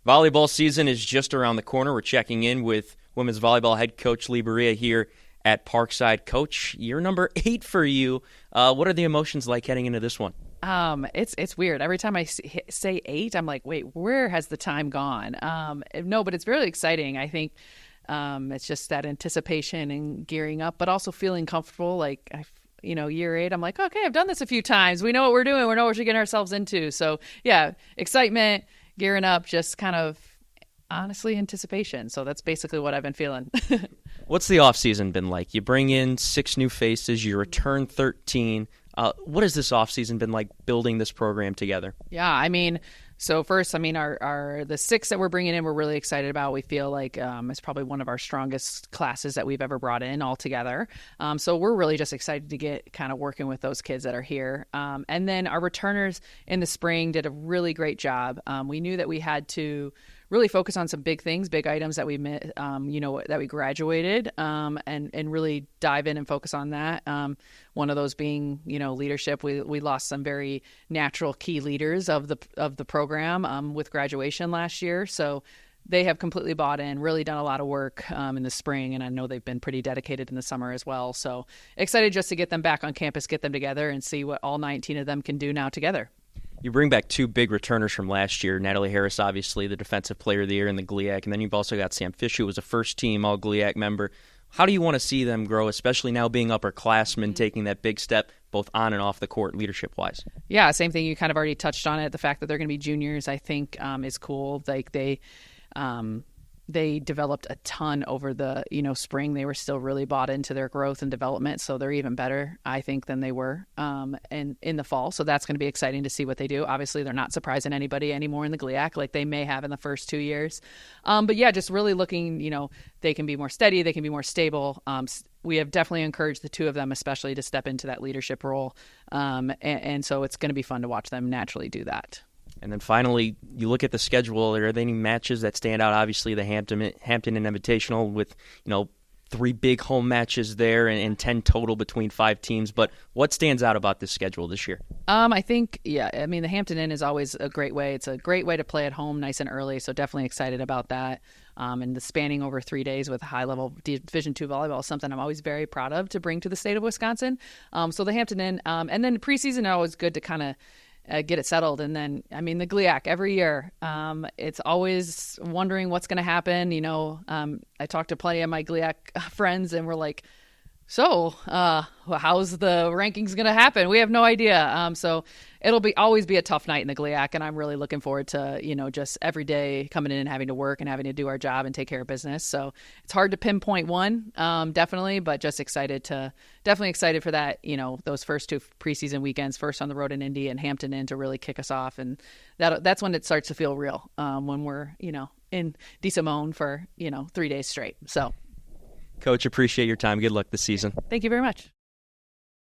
Volleyball season is just around the corner. We're checking in with women's volleyball head coach Leigh Barea here at Parkside. Coach, year number 8 for you. What are the emotions like heading into this one? It's weird. Every time I say 8, I'm like, wait, where has the time gone? No, but it's really exciting. I think it's just that anticipation and gearing up, but also feeling comfortable. Like, year 8, I'm like, okay, I've done this a few times. We know what we're doing. We know what we're getting ourselves into. So, yeah, excitement, gearing up, just kind of honestly anticipation. So that's basically what I've been feeling. What's the off season been like? You bring in 6 new faces, you return 13. What has this off season been like building this program together? Yeah, so first, our the 6 that we're bringing in, we're really excited about. We feel like it's probably one of our strongest classes that we've ever brought in all together. So we're really just excited to get kind of working with those kids that are here. And then our returners in the spring did a really great job. We knew that we had to really focus on some big things, big items that we met, that we graduated, and really dive in and focus on that. One of those being, leadership. We lost some very natural key leaders of the program with graduation last year. So they have completely bought in, really done a lot of work in the spring, and I know they've been pretty dedicated in the summer as well. So excited just to get them back on campus, get them together, and see what all 19 of them can do now together. You bring back 2 big returners from last year. Natalie Harris, obviously, the Defensive Player of the Year in the GLIAC, and then you've also got Sam Fish, who was a first-team All-GLIAC member. How do you want to see them grow, especially now being upperclassmen, taking that big step both on and off the court leadership-wise? Yeah, same thing. You kind of already touched on it. The fact that they're going to be juniors, I think, is cool. Like they developed a ton over the spring. They were still really bought into their growth and development, so they're even better, I think, than they were in the fall. So that's going to be exciting to see what they do. Obviously, they're not surprising anybody anymore in the GLIAC like they may have in the first 2 years. But yeah, just really looking, they can be more steady, they can be more stable. We have definitely encouraged the 2 of them, especially, to step into that leadership role. And so it's going to be fun to watch them naturally do that. And then finally, you look at the schedule. Are there any matches that stand out? Obviously, the Hampton and Invitational with 3 big home matches there and 10 total between 5 teams. But what stands out about this schedule this year? I think, the Hampton Inn is always a great way. It's a great way to play at home nice and early, so definitely excited about that. And the spanning over 3 days with high-level Division II volleyball is something I'm always very proud of to bring to the state of Wisconsin. So the Hampton Inn, and then preseason are always good to kind of get it settled. And then, the GLIAC every year, it's always wondering what's going to happen. I talked to plenty of my GLIAC friends and we're like, so how's the rankings going to happen? We have no idea. So it'll always be a tough night in the GLIAC, and I'm really looking forward to, just every day coming in and having to work and having to do our job and take care of business. So it's hard to pinpoint one, definitely, but just definitely excited for that, those first 2 preseason weekends, first on the road in Indy and Hampton Inn, to really kick us off. And that's when it starts to feel real, when we're, in DeSimone for, 3 days straight. So. Coach, appreciate your time. Good luck this season. Thank you very much.